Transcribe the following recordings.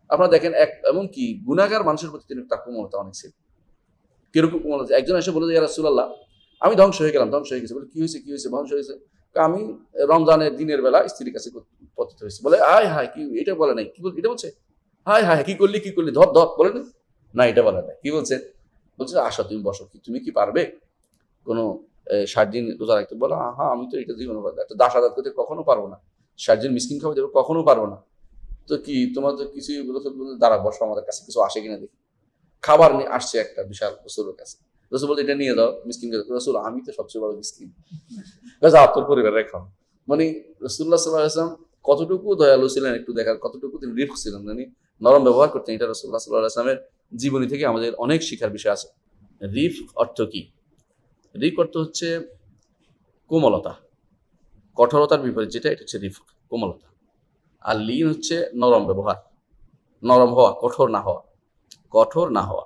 আপনারা দেখেন এমনকি গুনাহগার মানুষের প্রতি তিনি তার কোমলতা অনেক ছিল। কিরকম কোমলতা? একজন এসে বলে যে, ইয়া রাসূলুল্লাহ, আমি ধ্বংস হয়ে গেলাম, ধ্বংস হয়ে গেছে। বলে, কি হয়েছে, কি হয়েছে? ধ্বংস হয়েছে? আমি রমজানের দিনের বেলা স্ত্রীর কাছে পতিত হয়েছি। বলে, আয় হায়, কি এটা বলে নাই? কি এটা বলছে? হায় হায়, কি করলি, কি করলি? ধর ধর, বলে না, এটা বলে নাই। কি বলছে? বলছে, আসো তুমি বসো, তুমি কি পারবে কোনো 60 দিন রোজা রাখতে? বলো, হ্যাঁ, আমি তো এটা জীবনে একটা দাস আদাত করতে কখনো পারবো না, 60 দিন মিসকিন খাওয়া যাবে কখনো পারবো না। তো কি তোমার তো কিছুই দাঁড়া, বসো, আমাদের কাছে কিছু আসে কিনা দেখি। খাবার নিয়ে আসছে একটা বিশাল রসুলের কাছে। রসুল বলতে, এটা নিয়ে দাও মিসকিন। রসুল, আমি তো সবচেয়ে বড় মিসকিন, তোর পরিবার রেখা। মানে রসুল্লাহ সাল্লাল্লাহু আলাইহি ওয়াসাল্লাম কতটুকু দয়ালু ছিলেন একটু দেখার, কতটুকু তিনি রিফ ছিলেন, মানে নরম ব্যবহার করতেন। এটা রসুল্লাহ সাল্লাল্লাহু আলাইহি ওয়াসাল্লামের জীবনী থেকে আমাদের অনেক শিক্ষার বিষয় আছে। রিফ অর্থ কি? রিফ অর্থ হচ্ছে কোমলতা, কঠোরতার বিপরীত যেটা, এটা হচ্ছে রিফ, কোমলতা। আর লিন হচ্ছে নরম ব্যবহার, নরম হওয়া, কঠোর না হওয়া, কঠোর না হওয়া।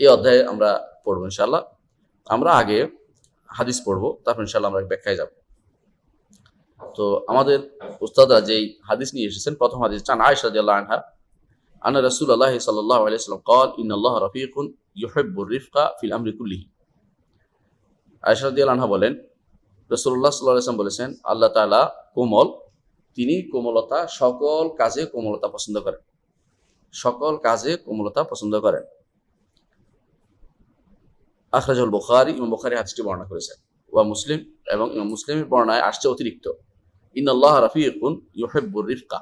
এই অধ্যায়ে আমরা পড়বো ইনশাআল্লাহ। আমরা আগে হাদিস পড়বো, তারপর ইনশাআল্লাহ আমরা ব্যাখ্যায় যাব। তো আমাদের উস্তাদরা যেই হাদিস নিয়ে এসেছেন, প্রথম হাদিস চান আয়েশা রাদিয়াল্লাহু আনহা, আন্না রাসূলুল্লাহ সাল্লাল্লাহু আলাইহি ওয়াসাল্লাম قال ان الله رفيق يحب الرفق في الامر كله। আয়েশা রাদিয়াল্লাহু আনহা বলেন, রাসূলুল্লাহ সাল্লাল্লাহু আলাইহি ওয়াসাল্লাম বলেছেন, আল্লাহ তাআলা কোমল, তিনি কোমলতা, সকল কাজে কোমলতা পছন্দ করেন, সকল কাজে কোমলতা পছন্দ করেন। আখরাজাহুল বুখারী, ইমাম বুখারী হাদিসটি বর্ণনা করেছেন। ওয়া মুসলিম, এবং ইমাম মুসলিমের বর্ণনায় আসছে অতিরিক্ত, ইন্নাল্লাহা রাফিকুন ইউহিব্বুর রিফকা,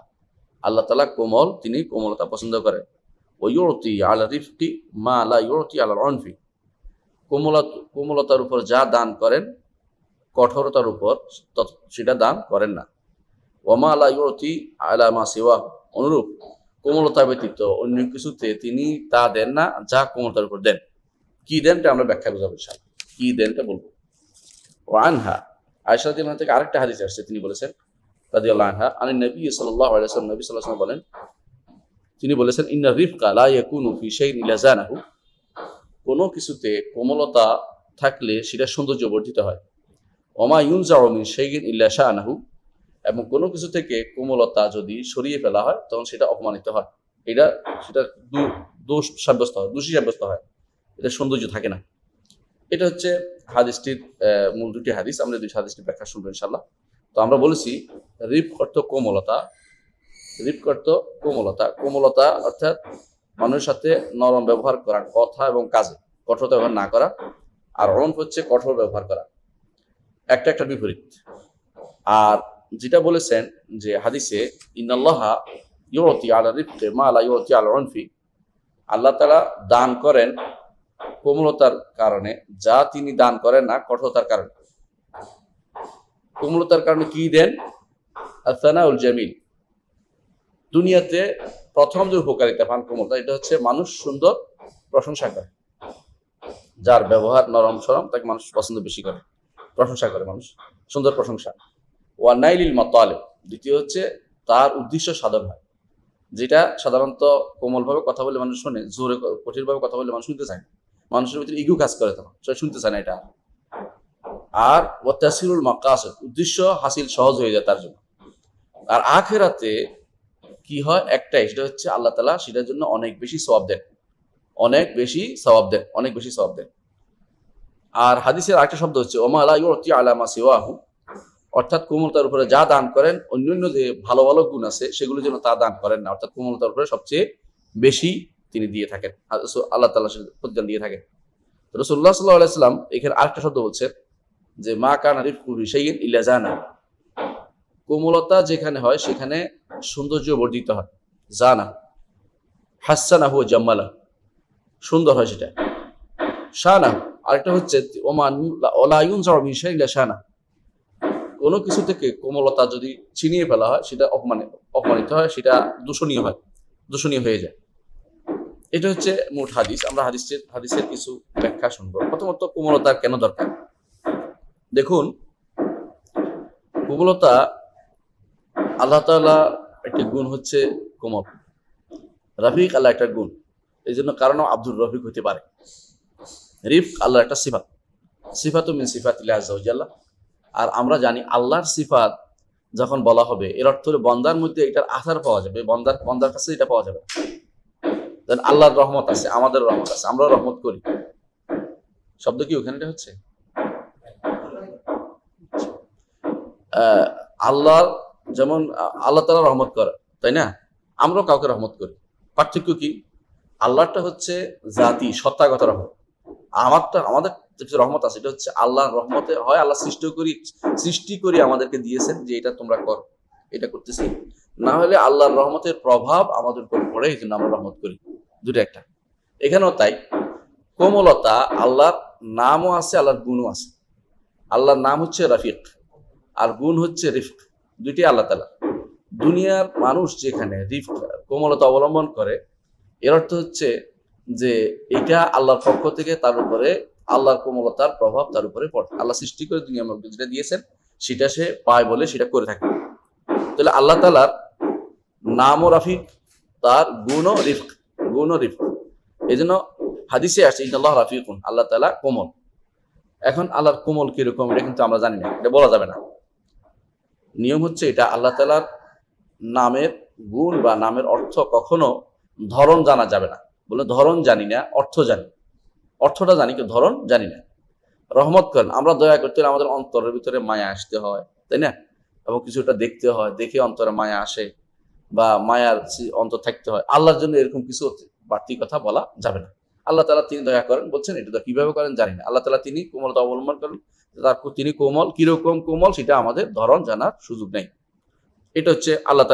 আল্লাহ তাআলা কোমল, তিনি কোমলতা পছন্দ করেন। ওয়া ইউতি আলা রিফকি মা লা ইউতি আলা আনফি, কোমলতার উপর যা দান করেন, কঠোরতার উপর সেটা দান করেন না। ওয়া মা লা ইউতি আলা মা সিওয়া, অনুরূপ কোমলতা ব্যতীত অন্য কিছুতে তিনি তা দেন না যা কোমলতার উপর দেন। কি দেনটা আমরা ব্যাখ্যা বুঝাবো ইনশাআল্লাহ, কি দেনটা বলবো। ও আনহা, আয়েশা রাদিয়াল্লাহু আনহা থেকে আরেকটা হাদিস আসছে, তিনি বলেছেন রাদিয়াল্লাহু আনহা, আনিন নবী সাল্লাল্লাহু আলাইহি ওয়াসাল্লাম, নবী সাল্লাল্লাহু আলাইহি ওয়াসাল্লাম বলেন, তিনি বলেছেন, ইন্না রিফকা লা ইয়াকুনু ফি শাইইন ইল্লা জানাহু, কোনো কিছুতে কোমলতা থাকলে সেটা সৌন্দর্য বর্ধিত হয়। ওমা ইউনজাউ মিন শাইইন ইল্লা শানাহু, এবং কোনো কিছু থেকে কোমলতা যদি সরিয়ে ফেলা হয় তখন সেটা অপমানিত হয়, সেটা দোষ সাব্যস্ত হয়, দোষী সাব্যস্ত হয়, এটা সৌন্দর্য থাকে না। এটা হচ্ছে হাদিসটির মূল দুটি হাদিস। আমরা দুই হাদিসটির ব্যাখ্যা শুনবো ইনশাআল্লাহ। তো আমরা বলেছি রিফ অর্থ কোমলতা, রিফ অর্থ কোমলতা, কোমলতা অর্থাৎ মানুষের সাথে নরম ব্যবহার করা, কথা এবং কাজে কঠোরতা ব্যবহার না করা। আর অনফ হচ্ছে কঠোর ব্যবহার করা, একটা বিপরীত। আর যেটা বলেছেন যে হাদিসে, ইন্নাল্লাহা ইউতি আলা রিফকি মা লা ইউতি আলা আনফি, আল্লাহ তাআলা দান করেন কোমলতার কারণে যা তিনি দান করেন না কঠোরতার কারণে। কোমলতার কারণে কি দেন? আস-সানাউল জামিল, দুনিয়াতে প্রথম যে উপকারিতা পান কোমলতা, এটা হচ্ছে মানুষ সুন্দর প্রশংসা করে, যার ব্যবহার নরম সরম তাকে মানুষ পছন্দ বেশি করে, প্রশংসা করে মানুষ, সুন্দর প্রশংসা। ওয়া নাইলিল মাতালিব, দ্বিতীয় হচ্ছে তার উদ্দেশ্য সাধন হয়, যেটা সাধারণত কোমলভাবে কথা বলে মানুষ শোনে, জোরে কঠিনভাবে কথা বলে মানুষ শুনতে চায় না, মানুষের ভিতরে ইগো কাজ করে, তখন সে শুনতে চায় না এটা। আর ওয়া তাসিরুল মাকাসিদ, উদ্দেশ্য হাসিল সহজ হয়ে যায় তার জন্য। আর আখিরাতে কি হয় একটাই, সেটা হচ্ছে আল্লাহ তাআলা সেটার জন্য অনেক বেশি সওয়াব দেন, অনেক বেশি সওয়াব দেন, অনেক বেশি সওয়াব দেন। আর হাদিসের আরেকটা শব্দ হচ্ছে ওমা লা ইউতি আলা মা সিওয়াহু, অর্থাৎ কোমলতার উপরে যা দান করেন, অন্যান্য যে ভালো ভালো গুণ আছে সেগুলো যেন তা দান করেন না, অর্থাৎ কোমলতার উপরে সবচেয়ে বেশি তিনি দিয়ে থাকেন, আল্লাহ তাআলা প্রতিদান দিয়ে থাকেন। রাসূলুল্লাহ সাল্লাল্লাহু আলাইহি ওয়াসাল্লাম এখানে আরেকটা শব্দ বলছেন যে মা কানা রিফকু শাইইন ইল্লা জানা, কোমলতা যেখানে হয় সেখানে সৌন্দর্য বর্ধিত হয়, জানা হাসানাহু ওয়া জাম্মালা, সুন্দর হয় সেটা। শানা, আরেকটা হচ্ছে ওমান ওয়ালা ইউনজাউ মিন শাইইন ইল্লা শানা, কোনো কিছু থেকে কোমলতা যদি ছিনিয়ে ফেলা হয় সেটা অপমানিত হয়, সেটা দূষণীয় হয়, দূষণীয় হয়ে যায়। এটা হচ্ছে মোট হাদিস। আমরা হাদিসের কিছু ব্যাখ্যা শুনবো। প্রথমত, কোমলতা কেন দরকার? দেখুন, কোমলতা আল্লাহ তাআলা একটা গুণ হচ্ছে কোমল, রফিক আল্লাহ একটা গুণ, এই জন্য কারণ আব্দুর রফিক হতে পারে। রিফ আল্লাহর একটা সিফাত, সিফাতু মিন সিফাতিল্লাহি আযজা ওয়া জাল্লা। আর আমরা জানি আল্লাহর সিফাত যখন বলা হবে, এর অর্থ হলো বন্দার মধ্যে এটার আসার পাওয়া যাবে, বন্দার কাছে এটা পাওয়া যাবে। আল্লাহর রহমত আছে, আমাদের রহমত আছে, আমরাও রহমত করি। শব্দ কি ওখানে হচ্ছে? আল্লাহর যেমন আল্লাহ তাআলা রহমত করে, তাই না? আমরাও কাউকে রহমত করি। পার্থক্য কি? আল্লাহরটা হচ্ছে জাতি, সত্তাগত রহমত। আমাদের যে রহমত আছে এটা হচ্ছে আল্লাহর রহমতে হয় আল্লাহ সৃষ্টি করি আমাদেরকে দিয়েছেন যে এটা তোমরা করো, এটা করতেছি। না হলে আল্লাহর রহমতের প্রভাব আমাদের উপর পড়ে, এই জন্য আমরা রহমত করি। দুটো একটা। এখানেও তাই। কোমলতা আল্লাহর নামও আছে, আল্লাহর গুণও আছে। আল্লাহর নাম হচ্ছে রাফিক, আর গুণ হচ্ছে রিফক। দুইটি আল্লাহ তাআলা। দুনিয়ার মানুষ যেখানে রিফক, কোমলতা অবলম্বন করে, এর অর্থ হচ্ছে যে এটা আল্লাহর পক্ষ থেকে তার উপরে আল্লাহর কোমলতার প্রভাব তার উপরে পড়ে। আল্লাহ সৃষ্টি করে দুনিয়ার মধ্যে যেটা দিয়েছেন সেটা সে পায় বলে সেটা করে থাকে। তাহলে আল্লাহ তাআলার নাম ও রাফিক, তার গুণ ও রিফক, গুণ ও রিফক। এই জন্য হাদিসে আসছে ইন্নাল্লাহ রাফিকুন, আল্লাহ তাআলা কোমল। এখন আল্লাহর কোমল কিরকম এটা কিন্তু আমরা জানি না, এটা বলা যাবে না। নিয়ম হচ্ছে এটা, আল্লাহ তাআলার নামের গুণ বা নামের অর্থ কখনো ধরন জানা যাবে না। বলে ধরন জানি না, অর্থ জানি। অর্থটা জানি কিন্তু ধরন জানি না। রহমত করেন, আমরা দয়া করতে হলে আমাদের অন্তরের ভিতরে মায়া আসতে হয়, তাই না? এবং কিছুটা দেখতে হয়, দেখে অন্তরে মায়া আসে বা মায়ার অন্তর থাকতে হয়। আল্লাহর জন্য এরকম কিছু বাড়তি কথা বলা যাবে না। আল্লাহ তাআলা তিনি দয়া করেন বলছেন, এটা কিভাবে করেন জানি না। আল্লাহ তাআলা তিনি কোমলতা অবলম্বন করেন, তিনি কোমল, কিরকম কোমল সেটা আমাদের ধরন জানার সুযোগ নেই। এটা হচ্ছে আল্লাহ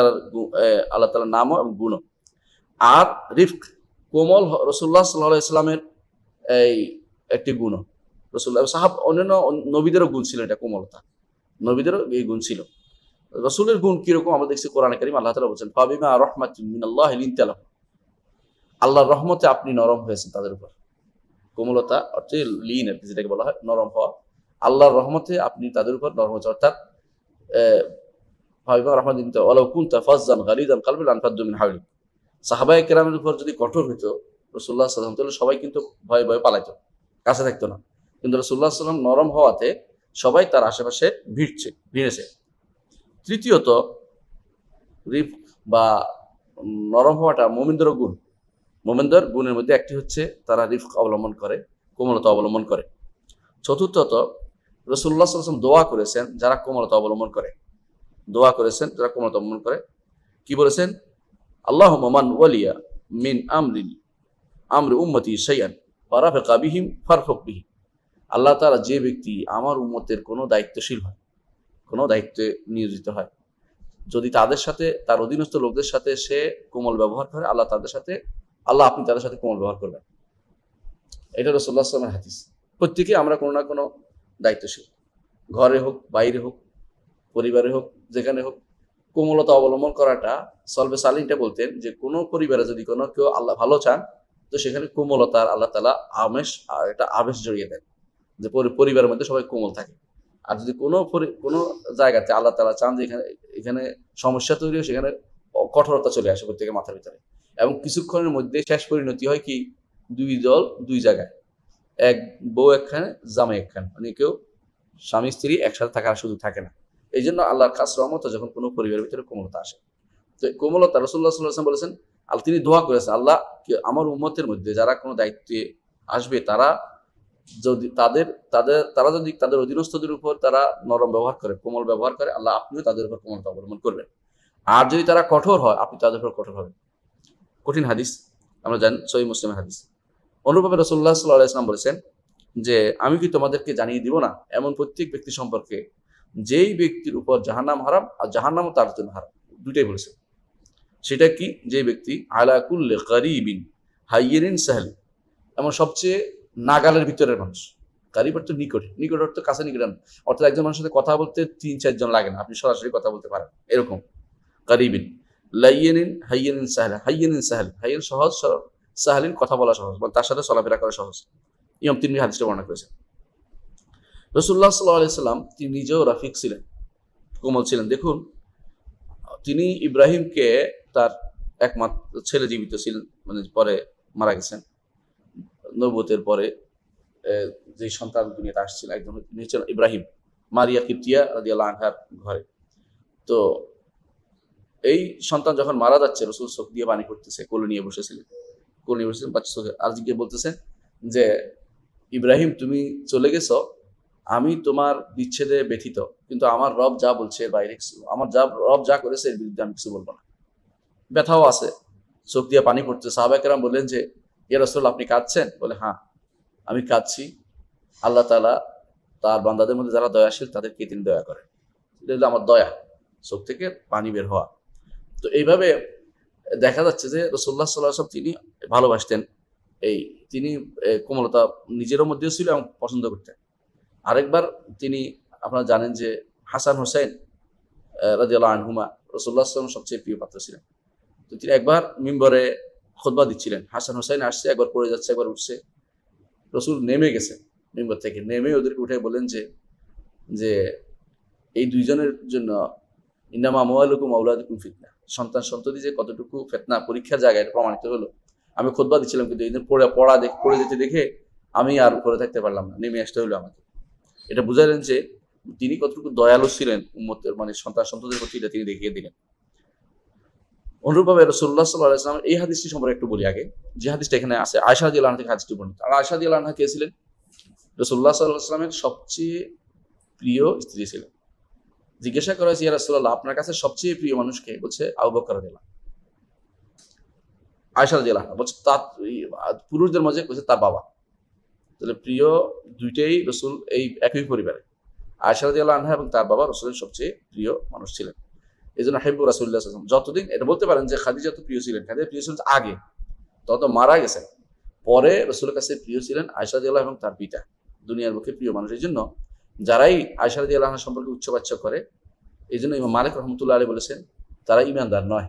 তাআলার নাম এবং গুণ। আর রিফক, কোমল রাসূলুল্লাহ সাল্লাল্লাহু আলাইহি ওয়াসাল্লামের এই একটি গুণ। রাসূলুল্লাহ অন্যান্য নবীদেরও গুণ ছিল এটা, কোমলতা। নবীদেরও এই গুণ ছিল। রাসূলের গুণ কিরকম আমরা দেখছি কোরআনে কারীম, আল্লাহ তাআলা বলেছেন ফাবিমা রাহমাতিন মিনাল্লাহি লিনতা লাহুম, আল্লাহর রহমতে আপনি নরম হয়েছেন তাদের উপর। কোমলতা অর্থে লিন, আর কি যেটাকে বলা হয় নরম হওয়া। আল্লাহর রহমতে আপনি তাদের উপর নরম হয়েছেন, অর্থাৎ ফাবিমা রাহমাতিন মিনাল্লাহি ওয়ালাউ কুনতা ফাজ্জান গালিযাল কলবি লানফাদ্দু মিন হাওলিক। সাহাবায়ে কেরামের উপর যদি কঠোর হইতো রাসূলুল্লাহ সাল্লাল্লাহু আলাইহি ওয়াসাল্লাম, সবাই কিন্তু ভয়ে ভয়ে পালাইতো, কাছে থাকতো না। কিন্তু রাসূলুল্লাহ সাল্লাল্লাহু আলাইহি ওয়াসাল্লাম নরম হওয়াতে সবাই তার আশেপাশে ভিড়েছে। তৃতীয়ত, রিফ বা নরম হওয়াটা মুমিনদের গুণ। মুমিনদের গুণের মধ্যে একটি হচ্ছে তারা রিফক অবলম্বন করে, কোমলতা অবলম্বন করে। চতুর্থত, রাসূলুল্লাহ সাল্লাল্লাহু আলাইহি ওয়াসাল্লাম দোয়া করেছেন যারা কোমলতা অবলম্বন করে, দোয়া করেছেন যারা কোমলতা অবলম্বন করে। কি বলেছেন? আল্লাহুম্মা মান ওয়ালিয়া মিন আমরি উম্মতি শাইআন ফারাফিকা বিহিম ফারফুক বিহি। আল্লাহ তাআলা যে ব্যক্তি আমার উম্মতের কোনো দায়িত্বশীল হয়, কোনো দায়িত্বে নিয়োজিত হয়, যদি তাদের সাথে, তার অধীনস্থ লোকদের সাথে সে কোমল ব্যবহার করে, আল্লাহ আপনি তাদের সাথে কোমল ব্যবহার করবেন। এটা রাসূলুল্লাহ সাল্লাল্লাহু আলাইহি ওয়াসাল্লামের হাদিস। প্রত্যেকে আমরা কোনো না কোনো দায়িত্বশীল, ঘরে হোক, বাইরে হোক, পরিবারে হোক, যেখানে হোক, কোমলতা অবলম্বন করাটা সলবে সালিনটা বলতেন যে কোনো পরিবারে যদি কোনো কেউ আল্লাহ ভালো চান, তো সেখানে কোমলতার আল্লাহ তাআলা একটা আবেশ জড়িয়ে দেন যে পরিবারের মধ্যে সবাই কোমল থাকে। আর যদি কোনো জায়গাতে আল্লাহ তাআলা চান যে এখানে সমস্যা তৈরি হয়, সেখানে কঠোরতা চলে আসে প্রত্যেকের মাথার ভিতরে। এবং কিছুক্ষণের মধ্যে শেষ পরিণতি হয় কি, দুই দল দুই জায়গায়, এক বউ একখানে, জামাই একখানে, মানে কেউ স্বামী স্ত্রী একসাথে থাকার সুযোগ থাকে না। এই জন্য আল্লাহর খাস রহমত যখন কোনো পরিবারের ভিতরে কোমলতা আসে, তো কোমলতা রাসূলুল্লাহ সাল্লাল্লাহু আলাইহি ওয়াসাল্লাম বলেছেন, তিনি দোয়া করেছেন, আল্লাহ আমার উম্মতের মধ্যে যারা কোনো দায়িত্বে আসবে, তারা যদি তারা যদি তাদের অধীনস্থদের উপর তারা নরম ব্যবহার করে, কোমল ব্যবহার করে, আল্লাহ আপনিও তাদের উপর কোমলতা অবলম্বন করবেন। আর যদি তারা কঠোর হয়, আপনি তাদের উপর কঠোর হবেন। কঠিন হাদিস, আমরা জানি, সহিহ মুসলিমের হাদিস। অনুরূপভাবে রাসূলুল্লাহ সাল্লাল্লাহু আলাইহি ওয়াসাল্লাম বলেছেন যে আমি কি তোমাদেরকে জানিয়ে দিব না এমন প্রত্যেক ব্যক্তি সম্পর্কে যেই ব্যক্তির উপর জাহান্নাম হারাম আর জাহান্নামও তার জন্য হারাম। দুইটাই বলেছেন। সেটা কি? যে ব্যক্তি আলা কুল্লি গরিবিন হাইয়িন সাহল, এমন সবচেয়ে নাগালের ভিতরের মানুষ। গরিব অর্থ নিকটে, নিকট অর্থ কাছে, নিকট অর্থাৎ একজন মানুষের সাথে কথা বলতে ৩-৪ জন লাগে না, আপনি সরাসরি কথা বলতে পারেন, এরকম গরিবিন। লাইয়িন হাইয়িন সাহল, হাইয়িন সহজ, সাহলিন কথা বলা সহজ, মানে তার সাথে চলাফেরা করা সহজ। ইমাম তিরমিজি হাদিসটা বর্ণনা করেছেন। রাসূলুল্লাহ সাল্লাল্লাহু আলাইহি ওয়াসাল্লাম তিনি নিজেও রাফিক ছিলেন, কোমল ছিলেন। দেখুন, তিনি ইব্রাহিমকে, তার একমাত্র ছেলে জীবিত ছিলেন, মানে পরে মারা গেছেন, নবুয়তের পরে যে সন্তান দুনিয়াতে আসছিল একজন হচ্ছেন ইব্রাহিম, মারিয়া কিবতিয়া রাদিয়াল্লাহু আনহার ঘরে। তো এই সন্তান যখন মারা যাচ্ছে, রাসূল চোখ দিয়ে পানি পড়তেছে, কোলে নিয়ে বসেছিলেন। কোলে বসেছেন, বাচ্চা চোখে আর জিজ্ঞে বলতেছেন যে ইব্রাহিম তুমি চলে গেছো, আমি তোমার বিচ্ছেদে ব্যথিত, কিন্তু আমার রব যা বলছে এর বাইরে কিছু, আমার রব যা করেছে এর বিরুদ্ধে আমি কিছু বলবো না। ব্যথাও আছে, চোখ দিয়ে পানি পড়ছে। সাহাবায়ে কেরাম বললেন যে ইয়া রাসূলুল্লাহ আপনি কাঁদছেন? বলে হ্যাঁ আমি কাঁদছি, আল্লাহ তাআলা তার বান্দাদের মধ্যে যারা দয়াশীল তাদেরকে তিনি দয়া করেন, এটা হলো আমার দয়া, চোখ থেকে পানি বের হওয়া। তো এইভাবে দেখা যাচ্ছে যে রাসূলুল্লাহ সাল্লাল্লাহু আলাইহি ওয়াসাল্লাম তিনি ভালোবাসতেন, এই তিনি কোমলতা নিজেরও মধ্যেও ছিল এবং পছন্দ করতেন। আরেকবার তিনি, আপনারা জানেন যে হাসান হোসেন রাদিয়াল্লাহু আনহুমা রাসূলুল্লাহ সাল্লাল্লাহু আলাইহি ওয়াসাল্লাম সবচেয়ে প্রিয় পাত্র ছিলেন। তো তিনি একবার মিম্বরে খুতবা দিচ্ছিলেন, হাসান হোসেন আসছে, একবার পড়ে যাচ্ছে একবার উঠছে। রসুল নেমে গেছে, মিম্বর থেকে নেমে ওদেরকে উঠে বলেন যে যে এই দুইজনের জন্য ইন্নামা আমওয়ালুকুম আওলাদুকুম ফিতনা, সন্তান সন্ততি যে কতটুকু ফিতনা পরীক্ষার জায়গায় এটা প্রমাণিত হলো। আমি খুতবা দিচ্ছিলাম কিন্তু এই দিন পড়ে যেতে দেখে আমি আর করে থাকতে পারলাম না, নেমে আসতে হলো আমাকে। এটা বুঝালেন যে তিনি কতটুকু দয়ালু ছিলেন উম্মতের, মানে সন্তান সন্ততির প্রতি, এটা তিনি দেখিয়ে দিলেন। অনুরূপভাবে রাসূলুল্লাহ সাল্লাল্লাহু আলাইহি ওয়াসাল্লাম এই হাদিসটি সম্পর্কে একটু বলি আগে, যে হাদিসটা এখানে আছে আয়েশা রাদিয়াল্লাহু আনহা থেকে হাদিসটি বর্ণিত। আর আয়েশা রাদিয়াল্লাহু আনহা কে ছিলেন? রাসূলুল্লাহ সাল্লাল্লাহু আলাইহি ওয়াসাল্লামের সবচেয়ে প্রিয় স্ত্রী ছিলেন। জিজ্ঞাসা করা হয়েছে ইয়া রাসূলুল্লাহ আপনার কাছে সবচেয়ে প্রিয় মানুষ কে? বলছে আবু বকর রাদিয়াল্লাহু আনহু। আয়েশা রাদিয়াল্লাহু আনহা বলছে তার পুরুষদের মাঝে বলছে তার বাবা। তাহলে প্রিয় দুইটাই রাসূল এই একই পরিবারে, আয়েশা রাদিয়াল্লাহু আনহা এবং তার বাবা রাসূলের সবচেয়ে প্রিয় মানুষ ছিলেন। এই জন্য হাবিব রাসূলুল্লাহ সাল্লাল্লাহু আলাইহি ওয়াসাল্লাম যতদিন, এটা বলতে পারেন যে খাদিজা তো প্রিয় ছিলেন, খাদিজা প্রিয় ছিলেন আগে, তত মারা গেছেন, পরে রাসূলের কাছে প্রিয় ছিলেন আয়েশা রাদিয়াল্লাহু আনহা এবং তার পিতা, দুনিয়ার বুকে প্রিয় মানুষ। এই জন্য যারাই আয়েশা রাদিয়াল্লাহু আনহা সম্পর্কে উচ্চবাচ্য করে, এই জন্য ইমাম মালিক রাহমাতুল্লাহ আলাইহি বলেছেন তারা ঈমানদার নয়,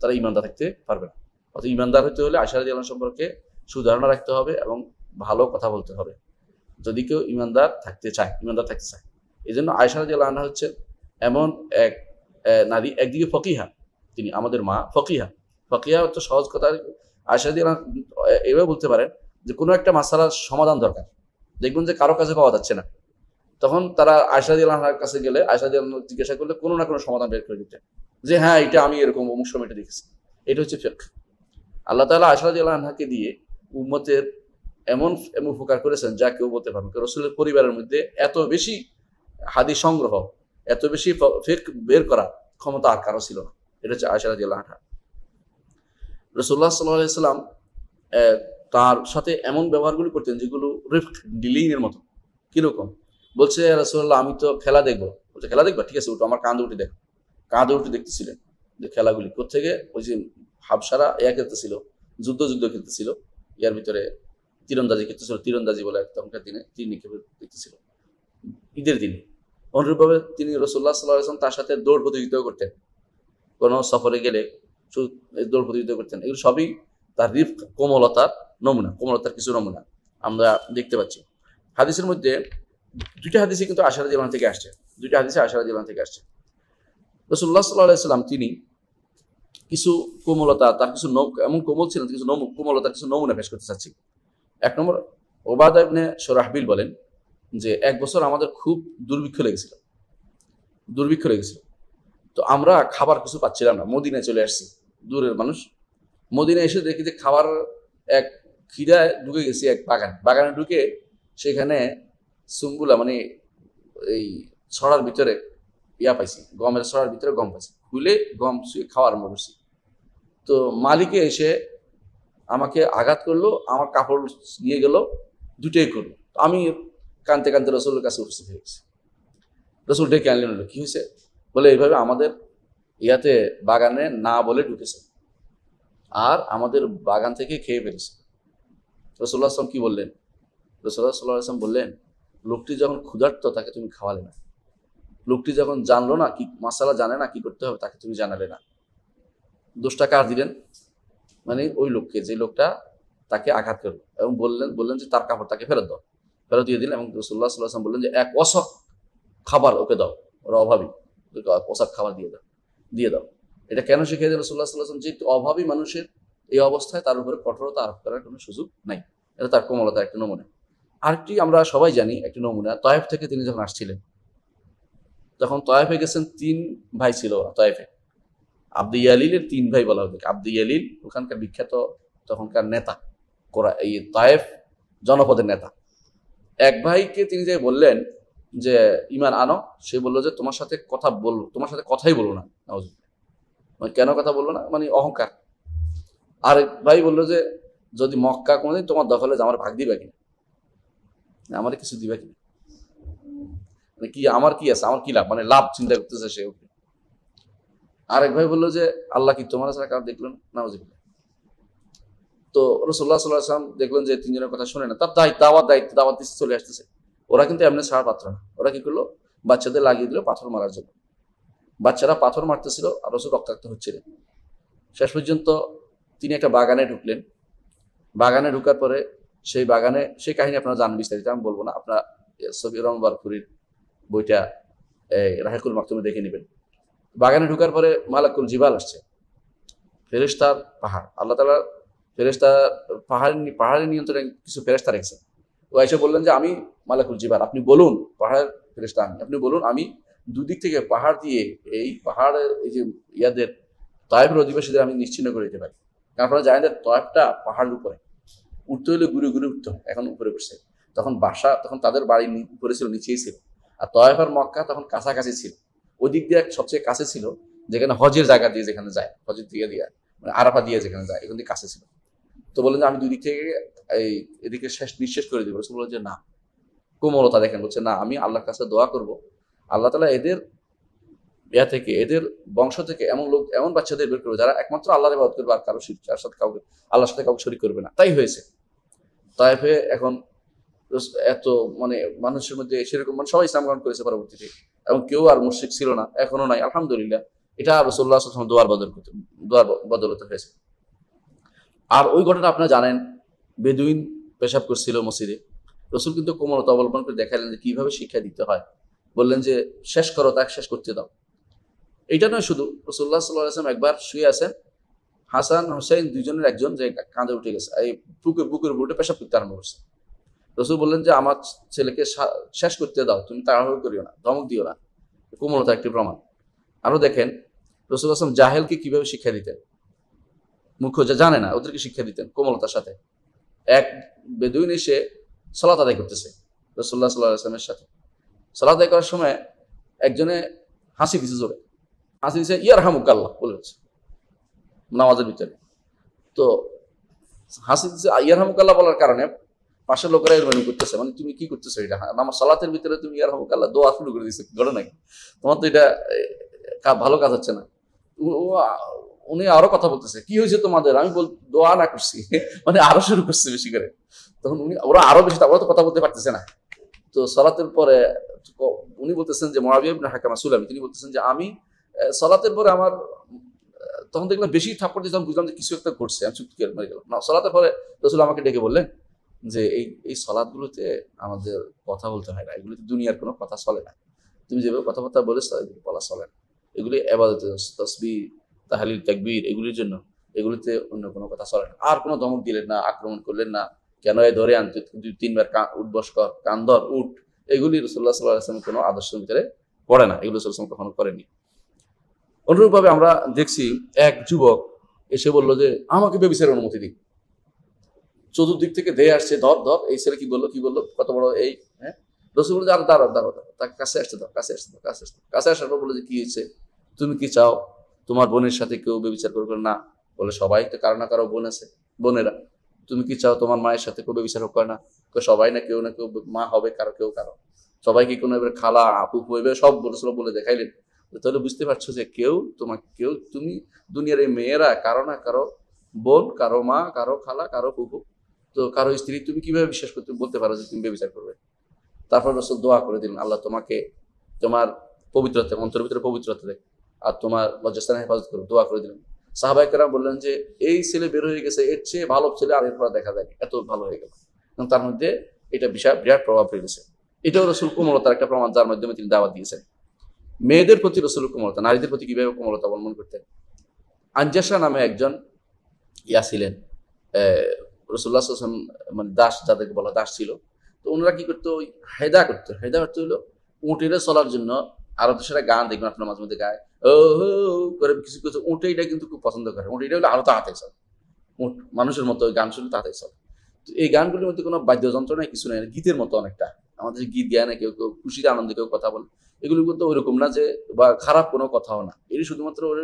তারা ঈমানদার থাকতে পারবে না। অর্থাৎ ঈমানদার হতে হলে আয়েশা রাদিয়াল্লাহু আনহা সম্পর্কে সুধারণা রাখতে হবে এবং ভালো কথা বলতে হবে, যদি কেউ ঈমানদার থাকতে চায়। এই জন্য আয়েশা রাদিয়াল্লাহু আনহা হচ্ছে এমন এক নারী, একদিকে ফকিহা, তিনি আমাদের মা ফকিহা। ফকিহা হচ্ছে সহজ কথা। আয়েশা রাদিয়াল্লাহু আনহা এভাবে বলতে পারেন যে কোনো একটা মাসালার সমাধান দরকার, দেখবেন যে কারো কাছে পাওয়া যাচ্ছে না, তখন তারা আয়েশা রাদিয়াল্লাহু আনহার কাছে গেলে আয়েশা রাদিয়াল্লাহু আনহা জিজ্ঞাসা করলে কোনো না কোনো সমাধান বের করে দিতেন, যে হ্যাঁ এটা আমি এরকম অমুক সময় এটা দেখেছি। এটা হচ্ছে ফিকহ। আল্লাহ তাআলা আয়েশা রাদিয়াল্লাহু আনহাকে দিয়ে উম্মতের এমন উপকার করেছেন যা কেউ বলতে পারবেন। রাসূলের পরিবারের মধ্যে এত বেশি হাদিস সংগ্রহ, এত বেশি ফিকহ বের করা ক্ষমতা আর কারো ছিল না। এটা হচ্ছে আয়েশা রাদিয়াল্লাহু আনহা। রাসূলুল্লাহ সাল্লাল্লাহু আলাইহি ওয়াসাল্লাম তার সাথে এমন ব্যবহারগুলো করতেন যেগুলো রিফক, ডিলিং এর মতো। কিরকম? বলছে রাসূলুল্লাহ আমি তো খেলা দেখবো। বলছে খেলা দেখবা, ঠিক আছে উঠো, আমার কাঁধে উঠে দেখো। কাঁধে উঠে দেখতেছিলেন যে খেলাগুলি কোত্থেকে, ওই যে হাবশারা খেলতেছিল, যুদ্ধ খেলতেছিল, ইয়ার ভিতরে তীরন্দাজি খেলতেছিল, তীরন্দাজি বলে তখনকার দিনে তীর নিক্ষেপ দেখতেছিল ঈদের দিনে। অনুরূপভাবে তিনি রাসূলুল্লাহ সাল্লাল্লাহু আলাইহি ওয়াসাল্লাম তার সাথে দৌড় প্রতিযোগিতাও করতেন, কোনো সফরে গেলে দৌড় প্রতিযোগিতা করতেন। এগুলো সবই তার রিফক, কোমলতার নমুনা, কোমলতার কিছু নমুনা আমরা দেখতে পাচ্ছি। হাদিসের মধ্যে দুইটা হাদিসে কিন্তু আয়েশা রাদিয়াল্লাহু আনহা থেকে আসছে, দুইটা হাদিসে আয়েশা রাদিয়াল্লাহু আনহা থেকে আসছে। রাসূলুল্লাহ সাল্লাল্লাহু আলাইহি ওয়াসাল্লাম তিনি কিছু কোমলতা, তার কিছু এমন কোমল ছিলেন, কিছু কোমলতার কিছু নমুনা পেশ করতে চাচ্ছি। এক নম্বর, ওবাদা ইবনে শুরাহবিল বলেন যে এক বছর আমাদের খুব দুর্ভিক্ষ লেগেছিল। তো আমরা খাবার কিছু পাচ্ছিলাম না, মদিনায় চলে আসছি, দূরের মানুষ। মদিনায় এসে দেখি যে খাবার এক খিদায় ঢুকে গেছি এক বাগানে ঢুকে সেখানে সুম্বুলা, মানে এই ছড়ার ভিতরে পাইছি, গমের ছড়ার ভিতরে গম পাইছি, খুলে গম শুয়ে খাওয়া আরম্ভ করছি। তো মালিকে এসে আমাকে আঘাত করলো, আমার কাপড় নিয়ে গেল, দুটোই করলো। আমি কানতে কানতে রসুলের কাছে উপস্থিত হয়ে গেছি। রসুল ডেকে আনলেন, কি হয়েছে? বলে এইভাবে আমাদের বাগানে না বলে ঢুকেছে আর আমাদের বাগান থেকে খেয়ে ফেলেছে। রাসূলুল্লাহ সাল্লাল্লাহু আলাইহি ওয়াসাল্লাম কি বললেন? রাসূলুল্লাহ সাল্লাল্লাহু আলাইহি ওয়াসাল্লাম বললেন, লোকটি যখন ক্ষুধার্ত তাকে তুমি খাওয়ালে না, লোকটি যখন জানলো না, কি মাসালা জানে না কি করতে হবে, তাকে তুমি জানালে না। দোষটা কার দিলেন? মানে ওই লোককে, যে লোকটা তাকে আঘাত করলো, এবং বললেন যে তার কাপড় তাকে ফেরত দাও, ফেরত দিয়ে দিলেন। এবং রাসূলুল্লাহ সাল্লাল্লাহু আলাইহি ওয়াসাল্লাম বললেন যে এক ওয়াসক খাবার ওকে দাও, ওরা অভাবী, পোশাক খাবার দিয়ে দাও। এটা কেন শিখিয়ে দিলেন রাসূলুল্লাহ সাল্লাল্লাহু আলাইহি ওয়াসাল্লাম? যে অভাবী মানুষের এই অবস্থায় তার উপরে কঠোরতা আরোপ করার কোনো সুযোগ নাই। এটা তার কোমলতার একটা নমুনা। আরেকটি আমরা সবাই জানি একটি নমুনা, তয়েফ থেকে তিনি যখন আসছিলেন, তখন তয়েফে গেছেন, 3 ভাই ছিল ওরা তয়েফে। আব্দু ইয়ালিলের 3 ভাই বলা হতো। আব্দু ইয়ালিল ওখানকার বিখ্যাত তখনকার নেতা, এই তায়েফ জনপদের নেতা। এক ভাইকে তিনি যে বললেন যে ঈমান আনো, সে বললো যে তোমার সাথে কথাই বলবো না। নাউজুবিল্লাহ। মানে কেন কথা বললো না, মানে অহংকার। আরেক ভাই বললো যে যদি মক্কা কোনোদিন তোমার দখলে আমার ভাগ দিবা কিনা, আমার কিছু দিবা কিনা, মানে কি আমার কি আছে, আমার কি লাভ, মানে লাভ চিন্তা করতেছে সে। আরেক ভাই বললো যে আল্লাহ কি তোমার ছাড়া কারো দেখলেন? নাউজুবিল্লাহ। তো রাসূলুল্লাহ সাল্লাল্লাহু আলাইহি ওয়াসাল্লাম দেখলেন যে তিনজনের কথা শুনে না, তার দাওয়াত দিতে চলে আসতেছে। ওরা কিন্তু এমনি ছাড়া পাত্র না। ওরা কি করলো, বাচ্চাদের লাগিয়ে দিল পাথর মারার জন্য। বাচ্চারা পাথর মারতেছিল আর রাসূল রক্তাক্ত হচ্ছিলেন। শেষ পর্যন্ত তিনি একটা বাগানে ঢুকলেন। বাগানে ঢুকার পরে সেই কাহিনী আপনারা জানেন বিস্তারিত, আমি বলবো না। আপনারা সফি রহমান বারকুরির বইটা রাহিকুল মাকতুমে দেখে নেবেন। বাগানে ঢুকার পরে মালাকুল জিবাল আসছে, ফেরেশতার পাহাড়। আল্লাহ তাআলা পাহাড়ের নিয়ন্ত্রণে কিছু ফেরেশতা রেখেছেন। ও এসে বললেন যে আমি মালাকুল জিবাল, আপনি বলুন, পাহাড়ের ফেরেশতা আপনি বলুন, আমি দুদিক থেকে পাহাড় দিয়ে এই পাহাড়ের এই যে ইয়াদের তায়েফের অধিবাসীদের আমি নিশ্চিহ্ন করে দিতে পারি। কারণ আপনারা জানেন যে তায়েফটা পাহাড়ের উপরে, উঠতে হলে ঘুরে ঘুরে উঠতে হয়। এখন উপরে উঠছে, তখন তাদের বাড়ি উপরে ছিল, নিচেই ছিল। আর তায়েফ আর মক্কা তখন কাছাকাছি ছিল। ওদিক দিয়ে সবচেয়ে কাছে ছিল, যেখানে হজের জায়গা দিয়ে যেখানে যায়, হজের দিকে দিয়ে মানে আরাফা দিয়ে যেখানে যায়, এখান থেকে কাছে ছিল। তো বললেন যে আমি দুই দিক থেকে এদিকে নিঃশেষ করে দিব। বললেন যে না, কোমলতা দেখেন। বলছে না, আমি আল্লাহর কাছে দোয়া করব, আল্লাহ তাআলা এদের এদের বংশ থেকে এমন বাচ্চাদের বের করবে যারা একমাত্র আল্লাহর ইবাদত করবে আর আল্লাহর সাথে কাউকে শরীক করবে না। তাই হয়েছে। তায়েফে এখন এত মানে মানুষের মধ্যে সেরকম, মানে সবাই ইসলাম গ্রহণ করেছে পরবর্তীতে, এবং কেউ আর মুশরিক ছিল না, এখনো নাই, আলহামদুলিল্লাহ। এটা রাসূলুল্লাহ সাল্লাল্লাহু আলাইহি ওয়াসাল্লাম দোয়ার বদলতে হয়েছে। আর ওই ঘটনা আপনারা জানেন, বেদুইন পেশাব করছিল মসজিদে। রাসূল কিন্তু কোমলতা অবলম্বন করে দেখালেন যে কিভাবে শিক্ষা দিতে হয়। বললেন যে শেষ করো, তাকে শেষ করতে দাও। এইটা নয় শুধু, রাসূলুল্লাহ সাল্লাল্লাহু আলাইহি ওয়াসাল্লাম একবার শুয়ে আছেন, হাসান হুসাইন দুইজনের একজন যে কাঁধে উঠে গেছে, এই বুকের উপর উঠে পেশাব করতে আরম্ভ করছে। রাসূল বললেন যে আমার ছেলেকে শেষ করতে দাও, তুমি তাড়াহুড়ো করিও না, ধমক দিও না। কোমলতা একটি প্রমাণ। আরো দেখেন রাসূল সাল্লাল্লাহু আলাইহি ওয়াসাল্লাম জাহেলকে কিভাবে শিক্ষা দিতেন। মুখ্য যা জানে না ওদেরকে শিক্ষা দিতেন কোমলতার সাথে। এক বেদুইন এসে সালাত আদায় করতেছে রাসূলুল্লাহ সাল্লাল্লাহু আলাইহি ওয়াসাল্লামের সাথে। সালাত আদায় করার সময় একজনে হাসি দিছে, জোরে হাসি দিছে, ইয়ারহামুকাল্লাহ বলে হচ্ছে নামাজের ভিতরে। তো হাসি দিছে ইয়ারহামুকাল্লাহ বলার কারণে পাশের লোকেরা এর করতেছে, মানে তুমি কি করতেছো এটা, আমার সালাতের ভিতরে তুমি ইয়ারহামুকাল্লাহ দোয়া শুরু করে দিছো, ঘটনা কি? তোমার তো এটা ভালো কাজ হচ্ছে না। উনি আরো কথা বলতেছে, কি হয়েছে তোমাদের, আমি দোয়া না করছি, মানে আরো শুরু করছে বেশি করে। তখন ওরা আরো বেশি, ওরা তো কথা বলতে পারতেছে না। তো সালাতের পরে উনি বলতেছেন যে মুআবিয়া ইবনে হাকাম সুলামি, তিনি বলতেছেন যে আমি সালাতের পরে আমার তখন দেখলাম বেশি থাপ্পড় দিতাম, বুঝলাম যে কিছু একটা করছে, আমি চুপ করে মরে গেলাম না। সালাতের পরে রাসূল আমাকে ডেকে বললেন যে এই সালাতগুলোতে আমাদের কথা বলতে হয় না, এগুলোতে দুনিয়ার কোনো কথা চলে না, তুমি যেভাবে কথাবার্তা বলেছ এগুলো বলা চলে না, এগুলি ইবাদত, তাসবিহ, তাহলিল, তাকবীর, এগুলির জন্য, এগুলিতে অন্য কোনো কথা চলে না। আর কোনো ধমক দিলেন না, আক্রমণ করলেন না, কেন ধরে আনতে 2-3 বার উঠবস কর, কান ধর, উঠ, এগুলি রাসূলুল্লাহ সাল্লাল্লাহু আলাইহি ওয়াসাল্লাম কোনো আদর্শের ভিতরে পড়ে না, এগুলো রাসূল কখনো করেনি। অনুরূপভাবে আমরা দেখছি এক যুবক এসে বলল যে আমাকে ব্যভিচারের অনুমতি দিন। চতুর্দিক থেকে ধেয়ে আসছে, ধর ধর, এই ছেলে কি বললো, কত বড় এই, হ্যাঁ। রাসূল বলে আর দাঁড়াও, তাকে কাছে আসতে দাও, কাছে আসার পর বলে যে কি হয়েছে, তুমি কি চাও তোমার বোনের সাথে কেউ ব্যভিচার করবে? না। বলে সবাই তো কারো না কারো বোন আছে, বোনেরা। তুমি কি চাও তোমার মায়ের সাথে কেউ ব্যভিচার করে? না। সবাই না কেউ মা হবে, কেউ কারো, সবাই কি কোনো এবার খালা আপু হইবে, সব বলে দেখাইলেন। তাহলে বুঝতে পারছো যে তুমি দুনিয়ার এই মেয়েরা কারো না কারো বোন, কারো মা, কারো খালা, কারো ফুফু, তো কারো স্ত্রী, তুমি কিভাবে বিশ্বাস করতে বলতে পারো যে তুমি ব্যভিচার করবে? তারপর রাসূল দোয়া করে দিলেন, আল্লাহ তোমাকে তোমার পবিত্রতা, অন্তরের ভিতরে পবিত্রতা দেয়, আর তোমার লজ্জাস্থানে হেফাজত করো, দোয়া করে দিলেন। সাহাবায়ে কেরাম বললেন যে এই ছেলে বের হয়ে গেছে, এর চেয়ে ভালো ছেলে আর এরপর দেখা যায়, এত ভালো হয়ে গেল। এবং তার মধ্যে এটা বিরাট প্রভাব ফেলেছে। এটাও রাসূল কোমলতার একটা প্রমাণ, যার মাধ্যমে তিনি দাওয়াত দিয়েছেন। মেয়েদের প্রতি রাসূল কোমলতা, নারীদের প্রতি কিভাবে কোমলতা অবলম্বন করতেন। আনজাসা নামে একজন ছিলেন, রাসূলুল্লাহ সাল্লাল্লাহু আলাইহি ওয়াসাল্লাম মানে দাস, যাদেরকে বলা দাস ছিল। তো ওনারা কি করতো, হেদা করতে হলো উটেরে চলার জন্য। আরব দেশের গান দেখবেন আপনার মাঝে মধ্যে গায়, ও করে কিছু কিছু, উটেইটা কিন্তু খুব পছন্দ করে, উটেইটা হলো আরো তাড়াতাড়ি চলে। মানুষের মতো গান শুনলে তাড়াতাড়ি চলে। তো এই গানগুলির মধ্যে কোনো বাদ্যযন্ত্র নাই, কিছু নাই, গীতের মতো অনেকটা। আমাদের যে গীত গায় না, কেউ কেউ খুশির আনন্দে কেউ কথা বলে, এগুলো কিন্তু ওইরকম না যে, বা খারাপ কোনো কথাও না, এটি শুধুমাত্র ওর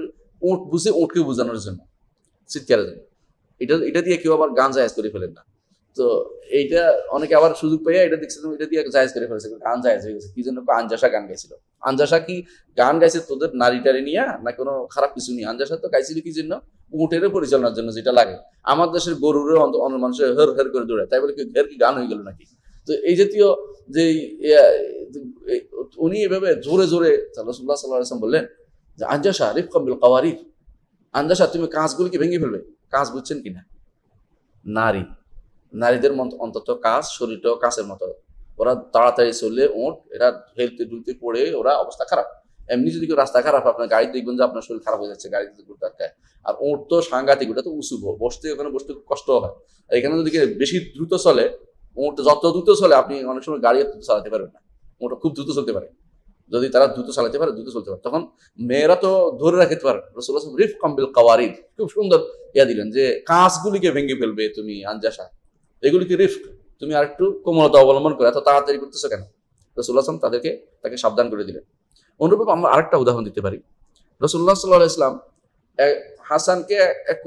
উঁট বুঝে উঁটকে বোঝানোর জন্য, চিৎকারের জন্য। এটা দিয়ে কেউ আবার গান জায়েজ করে ফেলেন না। তো এইটা অনেকে আবার সুযোগ পেয়ে এটা দেখছে, এটা দিয়ে জায়েজ করে ফেলেছে, গান জায়েজ হয়ে গেছে। কি জন্য? আঞ্জাসা গান গাইছিল। আঞ্জাসা কি গান গাইছে তোদের নারী টারি নিয়ে, না কোনো খারাপ কিছু নিয়ে? আঞ্জাসা তো গাইছিল কি জন্য? উটের পরিচালনার জন্য, যেটা লাগে। আমার দেশের গরুরে অন্য মানুষের হের হের করে দৌড়ায়, তাই বলে কি হের কি গান হয়ে গেল নাকি? তো এই জাতীয় যে উনি এভাবে জোরে জোরে রাসূলুল্লাহ সাল্লাল্লাহু আলাইহি ওয়াসাল্লাম বললেন যে আঞ্জাসা রিফকাম বিল কাওয়ারির, আঞ্জাসা তুমি কাঁচগুলিকে ভেঙে ফেলবে। কাঁচ বুঝছেন কিনা? নারী, নারীদের অন্তত কাজ, শরীরটাও কাছের মতো। ওরা তাড়াতাড়ি চললে উঁট, এরা হেলতে দুলতে পড়ে ওরা অবস্থা খারাপ। এমনি যদি কেউ রাস্তা খারাপ, আপনার গাড়ি দেখবেন যে আপনার শরীর খারাপ হয়ে যাচ্ছে গাড়িতে ঘুরতে আটকায়। আর উঁট তো সাংঘাতিক, ওটা তো উঁচু, বসতে ওখানে বসতে খুব কষ্ট হয়। আর এখানে যদি বেশি দ্রুত চলে, উঁট যত দ্রুত চলে আপনি অনেক সময় গাড়ি চালাতে পারবেন না। উঁট খুব দ্রুত চলতে পারে, যদি তারা দ্রুত চালাতে পারে, দ্রুত চলতে পারে, তখন মেয়েরা তো ধরে রাখতে পারে। রাসূলুল্লাহ রিফকাম বিল কাওয়ারিদ, খুব সুন্দর দিলেন যে কাঁচগুলিকে ভেঙে ফেলবে তুমি আঞ্জাসা, এগুলিকে রিফক, তুমি আরেকটু কোমলতা অবলম্বন করে, এত তাড়াতাড়ি করতেছো কেন? রাসূলুল্লাহ তাকে সাবধান করে দিলেন। অনুরূপ আমরা আরেকটা উদাহরণ দিতে পারি। রাসূলুল্লাহ সাল্লাল্লাহু আলাইহি ওয়াসাল্লাম হাসানকে এক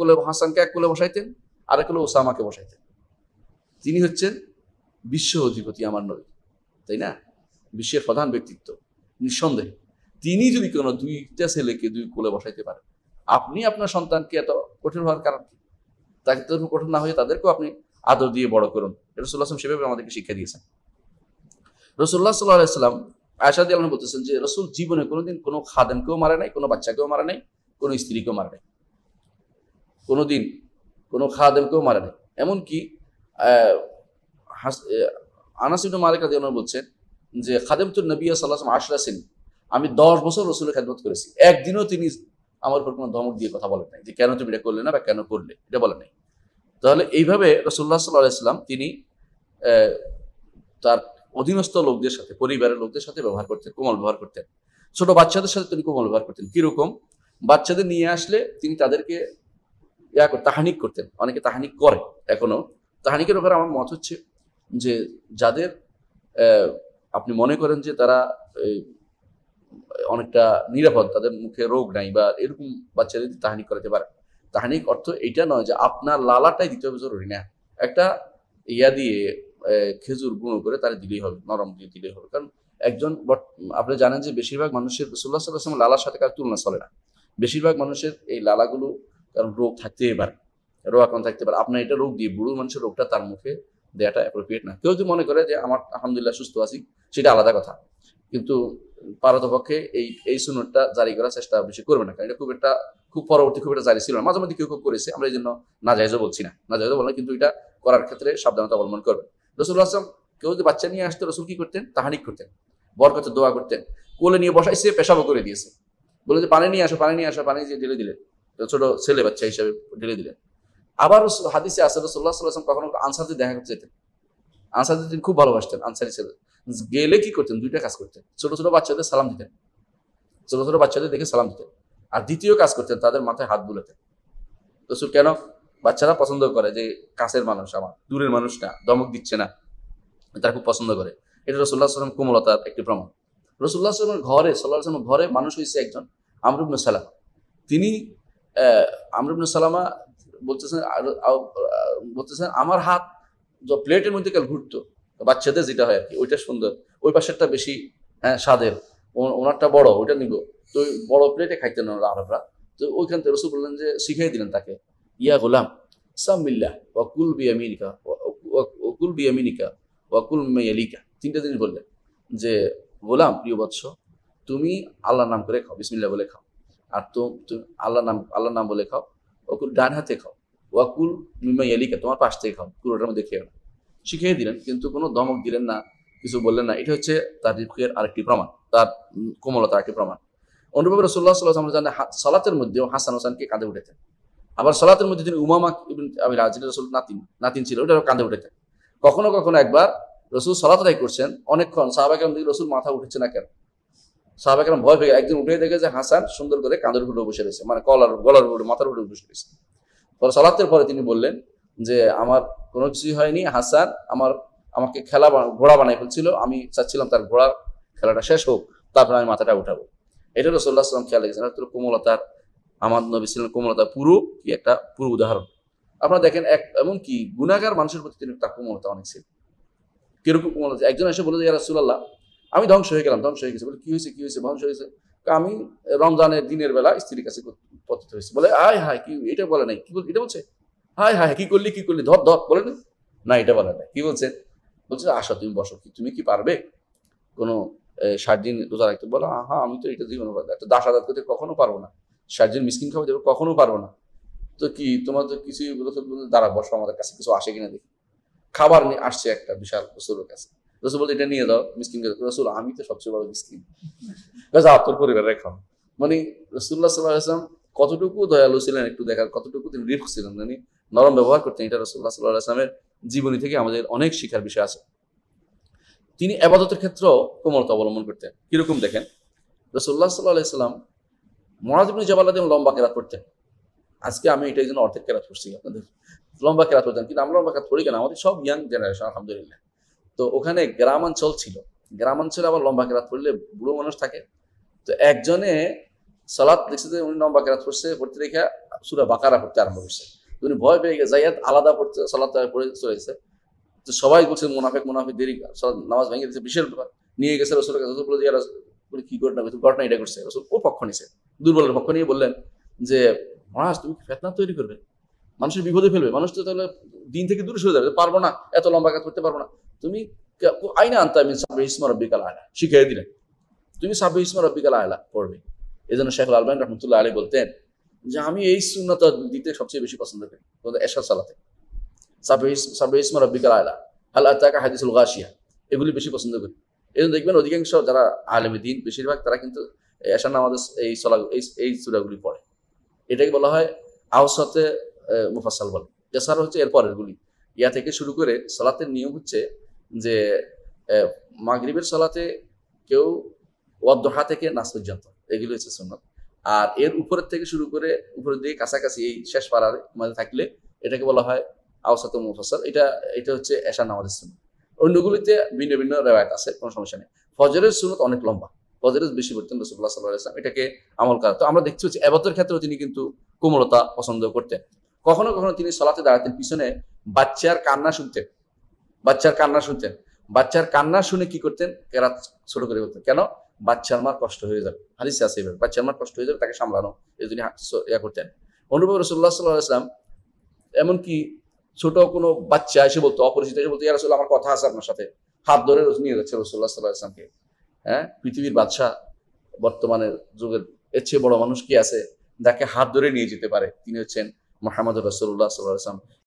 কোলে বসাইতেন, আরেক কোলে ওসামাকে বসাইতেন। তিনি হচ্ছেন বিশ্ব অধিপতি আমার নবী, তাই না? বিশ্বের প্রধান ব্যক্তিত্ব, নিঃসন্দেহে। তিনি যদি কোনো দুইটা ছেলেকে দুই কোলে বসাইতে পারেন, আপনি আপনার সন্তানকে এত কঠিন হওয়ার কারণ কি? তাকে তো কঠিন না হয়ে তাদেরকেও আপনি আদর দিয়ে বড় করুন। রাসূলুল্লাহ সেভাবে আমাদেরকে শিক্ষা দিয়েছেন। রাসূলুল্লাহ সাল্লাল্লাহু আলাইহি ওয়াসাল্লাম আয়েশা রাদিয়াল্লাহু আনহা বলতেছেন যে রাসূল জীবনে কোনোদিন কোনো খাদেমকেও মারে নাই, কোনো বাচ্চাকেও মারে নাই, কোনো স্ত্রীকেও মারে নাই, কোনোদিন কোনো খাদেমকেও মারে নাই। এমনকি আনাস ইবনে মালিক রাদিয়াল্লাহু আনহু বলছেন যে খাদেমতুন নবী সাল্লাল্লাহু আলাইহি ওয়াসাল্লাম 10 সিন, আমি 10 বছর রাসূলের খেদমত করেছি, একদিনও তিনি আমার উপর কোনো ধমক দিয়ে কথা বলেন নাই যে কেন তুমি এটা করলে না বা কেন করলে, এটা বলেন নাই। তাহলে এইভাবে রাসূলুল্লাহ সাল্লাল্লাহু আলাইহি ওয়াসাল্লাম তিনি তার অধীনস্থ লোকদের সাথে, পরিবারের লোকদের সাথে ব্যবহার করতেন, কোমল ব্যবহার করতেন। ছোট বাচ্চাদের সাথে তিনি কোমল ব্যবহার করতেন। কিরকম? বাচ্চাদের নিয়ে আসলে তিনি তাদেরকে তাহানিক করতেন। অনেকে তাহানিক করে এখনো। তাহানিকের ব্যাপারে আমার মত হচ্ছে যে যাদের আপনি মনে করেন যে তারা অনেকটা নিরাপদ, তাদের মুখে রোগ নাই বা এরকম বাচ্চাদের তাহানিক করাতে পারে। তাহানিক অর্থ এটা নয় যে আপনার লালাটাই দিতে হবে জরুরি না, একটা দিয়ে খেজুর গুঁড়ো করে তারা দিলেই হবে, নরম দিয়ে দিলেই হবে। কারণ একজন, আপনি জানেন যে বেশিরভাগ মানুষের রাসূলুল্লাহ সাল্লাল্লাহু আলাইহি ওয়াসাল্লাম লালার সাথে কার তুলনা চলে না। বেশিরভাগ মানুষের এই লালাগুলো, কারণ রোগ থাকতেই পারে, রোগ আক্রান্ত থাকতে পারে। আপনার এটা রোগ দিয়ে বুড়ো মানুষের রোগটা তার মুখে দেওয়াটা অ্যাপ্রোপ্রিয়েট না। কেউ যদি মনে করে যে আমার আলহামদুলিল্লাহ সুস্থ আছি, সেটা আলাদা কথা, কিন্তু পারতপক্ষে এই সুন্নতটা জারি করার চেষ্টা বেশি করবে না, কারণ এটা খুব পরবর্তী খুব একটা জারি ছিল না। মাঝে মধ্যে কেউ করেছে, আমরা এই জন্য নাজায়েজও বলছি না, নাজায়েজও বললাম, কিন্তু এটা করার ক্ষেত্রে সাবধানতা অবলম্বন করবে। রাসূলুল্লাহ সাল্লাল্লাহু আলাইহি ওয়াসাল্লাম কেউ যদি বাচ্চা নিয়ে আসতো, রাসূল কি করতেন? তাহানিক করতেন, বরকতে দোয়া করতেন। কোলে নিয়ে বসাইছে, পেশাবও করে দিয়েছে, বলে যে পানি নিয়ে আসো, পানি নিয়ে আসো, পানি দিয়ে ঢেলে দিলেন, ছোট ছেলে বাচ্চা হিসাবে ঢেলে দিলেন। আবার হাদিসে আছে রাসূলুল্লাহ সাল্লাল্লাহু আলাইহি ওয়াসাল্লাম কখনো আনসারদের দেখা করতে যেতেন। আনসারদের তিনি খুব ভালোবাসতেন। আনসারী ছেলে গেলে কি করতেন? দুইটা কাজ করতেন। ছোট ছোট বাচ্চাদের সালাম দিতেন, ছোট ছোট বাচ্চাদের দেখে সালাম দিতেন। আর দ্বিতীয় কাজ করতেন, তাদের মাথায় হাত বুলাতেন। রাসূল কেন? বাচ্চারা পছন্দ করে যে কাছের মানুষ আমার, দূরের মানুষ না, ধমক দিচ্ছে না, তারা খুব পছন্দ করে। এটা রাসূলুল্লাহ সাল্লাল্লাহু আলাইহি ওয়াসাল্লাম কোমলতার একটি প্রমাণ। রাসূলুল্লাহ সাল্লাল্লাহু আলাইহি ওয়াসাল্লামের ঘরে মানুষ হয়েছে একজন আমর ইবনে সালামা। তিনি আমর ইবনে সালামা বলতেছেন আমার হাত প্লেটের মধ্যে কাল ঘুরতো, বাচ্চাদের যেটা হয় আর কি, ওইটা সুন্দর, ওই পাশেরটা বেশি স্বাদের, ওনারটা বড়, ওইটা নিব। তো ওই বড় প্লেটে খাইতেন ওরা আরবরা। তো ওইখান থেকে রাসূল বললেন যে, শিখিয়ে দিলেন তাকে, ইয়া গোলাম সামিল্লাহ ওয়া কুল বিয়ামিনিকা ওয়া কুল বিয়ামিনিকা ওয়া কুল মিম্মা ইয়ালিকা। তিনটা জিনিস বললেন যে, গোলাম প্রিয় বৎস, তুমি আল্লাহর নাম করে খাও, বিসমিল্লাহ বলে খাও। আর তুমি আল্লাহর নাম বলে খাও। ওকুল ডান হাতে খাও, ওয়াকুল মিম্মা ইয়ালিকা, তোমার পাশ থেকে খাও, পুরোটার মধ্যে খেয়ে না। শিখিয়ে দিলেন, কিন্তু কোনো ধমক দিলেন না, কিছু বললেন না। এটা হচ্ছে তার রিফকের আরেকটি প্রমাণ, তার কোমলতার আরেকটি প্রমাণ। অনুরূপে রাসূলুল্লাহ সাল্লাল্লাহু আলাইহি ওয়াসাল্লাম জানেন সালাতের মধ্যেও হাসান হোসেনকে কাঁধে উঠেতেন। আবার সালাতের মধ্যে তিনি উমামা ইবনে আবি রাজিল রাসূল নাতিন ছিল, ওটা কাঁধে উঠেতেন। কখনো কখনো একবার রাসূল সালাত আদায় করছেন, অনেকক্ষণ সাহাবা কেরাম দিকে রাসূল মাথা উঠেছে না কেন, সাহাবা কেরাম ভয় পেয়ে একদিন উঠে দেখে যে হাসান সুন্দর করে কাঁধের উপরে বসে রয়েছে, মানে গলার উপরে, মাথার উপরে বসে রয়েছে। পরে সালাতের পরে তিনি বললেন যে আমার কোনো কিছুই হয়নি, হাসান আমাকে ঘোড়া বানাই ফেলছিল, আমি চাচ্ছিলাম তার ঘোড়ার খেলাটা শেষ হোক, তারপরে আমি মাথাটা উঠাবো। এটা রাসূলুল্লাহ সাল্লাল্লাহু আলাইহি ওয়াসাল্লাম খেয়াল রেখেছেন। কোমলতার, আমার নবী ছিলেন কোমলতার পুরো উদাহরণ। আপনারা দেখেন এমনকি গুনাহগার মানুষের প্রতি তিনি তার কোমলতা অনেক ছিল। কিরকম কোমলতা? একজন এসে বলে যে ইয়া রাসূলুল্লাহ আমি ধ্বংস হয়ে গেলাম, ধ্বংস হয়ে গেছে। বলে কি হয়েছে ধ্বংস হয়েছে? আমি রমজানের দিনের বেলা স্ত্রীর কাছে পতিত হয়েছি। বলে আয় হায়, কি এটা বলে নাই, কি এটা বলছে? হায় হায়, কি করলি ধর ধর, বলে না এটা বলে নাই। কি বলছে? বলছে আসো তুমি বসো, তুমি কি পারবে কোনো 60 দিন রোজা রাখতে? বলো হ্যাঁ, আমি তো এটা জীবনে একটা দাস আদাত করতে কখনো পারবো না, 60 দিন মিসকিন খাওয়া যাবে কখনো পারবো না। তো কি তোমার তো কিছুই দাঁড়া, বসো আমাদের কাছে কিছু আসে কিনা দেখি। খাবার নিয়ে আসছে একটা বিশাল রসুলের কাছে। রসুল বলতে এটা নিয়ে দাও মিসকিনকে। রসুল আমি তো সবচেয়ে বড় মিসকিন, তোর পরিবার রেখো। মানে রাসূলুল্লাহ সাল্লাল্লাহু আলাইহি ওয়াসাল্লাম কতটুকু দয়ালু ছিলেন একটু দেখার, কতটুকু তিনি রিফক ছিলেন, মানে নরম ব্যবহার করতেন। এটা রাসূলুল্লাহ সাল্লাল্লাহু আলাইহি ওয়াসাল্লামের জীবনী থেকে আমাদের অনেক শিক্ষার বিষয় আছে। তিনি ইবাদতের ক্ষেত্রেও কোমলতা অবলম্বন করতেন। কিরকম দেখেন, রাসূলুল্লাহ সাল্লাল্লাহু আলাইহি ওয়াসাল্লাম মুআয ইবনে জাবাল রাদিয়াল্লাহু লম্বা কেরাত পড়তেন। আজকে আমি এটাই জন্য অর্ধেক কেরাত পড়ছি আপনাদের, লম্বা কেরাত পড়তেন। কিন্তু আমরা লম্বা কেরাত পড়ি কেন? আমাদের সব ইয়াং জেনারেশন আলহামদুলিল্লাহ। তো ওখানে গ্রামাঞ্চল ছিল, গ্রামাঞ্চলে আবার লম্বা কেরাত পড়লে বুড়ো মানুষ থাকে। তো একজনে সালাত দেখছে যে উনি লম্বা কেরাত পড়তে রেখে সূরা বাকারা পড়তে আরম্ভ করছে। উনি ভয় পেয়ে গেছে, যাইয়াত আলাদা পড়তে সালাত পড়ে চলে গেছে। তো সবাই বলছে মুনাফিক দেরি নামাজ ভেঙে দিচ্ছে, বিশাল ব্যাপার। নিয়ে গেছে রসুলের কাছে। রসুল বলে যে কি ঘটনা এটা করছে। রসুল ও পক্ষ নিছে, দুর্বলের পক্ষ নিয়ে বললেন যে মহারাজ তুমি কি ফিতনা তৈরি করবে, মানুষের বিপদে ফেলবে, মানুষ তো তাহলে দিন থেকে দূরে সরে যাবে, পারবো না, এত লম্বা কাজ করতে পারবো না। তুমি আইনা আনতা মিন সাবহি ইসমা রাব্বিকাল আলা, শিখিয়ে দিলেন তুমি সাবহি ইসমা রাব্বিকাল আলা পড়বে। এই জন্য শেখ আলবানী রহমতুল্লাহ আলাইহি বলতেন যে আমি এই সুন্নাত দিতে সবচেয়ে বেশি পছন্দ করি এশা সালাতে, সাবহি ইসমা রাব্বিকাল আলা, হাল আতাকা হাদিসুল গাশিয়া, এগুলি বেশি পছন্দ করি। এই জন্য দেখবেন অধিকাংশ যারা আলেমে দ্বীন বেশিরভাগ তারা কিন্তু এশার নামাজে এই সূরাগুলি পড়ে। এটাকে বলা হয় আওসাতে মুফাসসাল বলে। এছাড়া হচ্ছে এর পরের গুলি ইয়া থেকে শুরু করে সালাতের নিয়ম হচ্ছে যে মাগরিবের সালাতে কেউ ওয়াদুহা থেকে নাস পর্যন্ত এগুলো হচ্ছে সুন্নাত। আর এর উপরের থেকে শুরু করে উপরের দিকে কাছাকাছি এই শেষ পাড়ার মাঝে থাকলে এটাকে বলা হয় আওসাতে মুফাসসাল। এটা হচ্ছে এশার নামাজের সুন্নাত। অন্যগুলিতে ভিন্ন ভিন্ন রেওয়ায়াত আছে, কোনো সমস্যা নেই। ফজরের সুন্নাত অনেক লম্বা, ফজরের বেশি পড়তেন রাসূলুল্লাহ সাল্লাল্লাহু আলাইহি ওয়াসাল্লাম, এটাকে আমল করা। তো আমরা দেখতে হচ্ছে ইবাদতের ক্ষেত্রেও তিনি কিন্তু কোমলতা পছন্দ করতেন। কখনো কখনো তিনি সালাতে দাঁড়াতেন, পিছনে বাচ্চার কান্না শুনতেন, বাচ্চার কান্না শুনে কি করতেন, কেরাত ছোট করে করতেন। কেন? বাচ্চার মার কষ্ট হয়ে যাবে, হাদিসে আছে এভাবে, বাচ্চার মার কষ্ট হয়ে যাবে, তাকে সামলানো, এই জন্য ইয়া করতেন। অনুভব রাসূলুল্লাহ সাল্লাল্লাহু আলাইহি ওয়াসাল্লাম এমনকি ছোট কোনো বাচ্চা এসে বলতো, অপরিচিত এসে বলতো ইয়া রাসূলুল্লাহ আমার কথা আছে আপনার সাথে, হাত ধরে নিয়ে যাচ্ছে রাসূলুল্লাহ সাল্লাল্লাহু আলাইহি ওয়াসাল্লামকে। হ্যাঁ, পৃথিবীর বাদশা বর্তমানের যুগের এর চেয়ে বড় মানুষ কি আছে যাকে হাত ধরে নিয়ে যেতে পারে? তিনি হচ্ছেন মুহাম্মদ রাসূলুল্লাহ সাল্লাল্লাহু আলাইহি ওয়াসাল্লাম।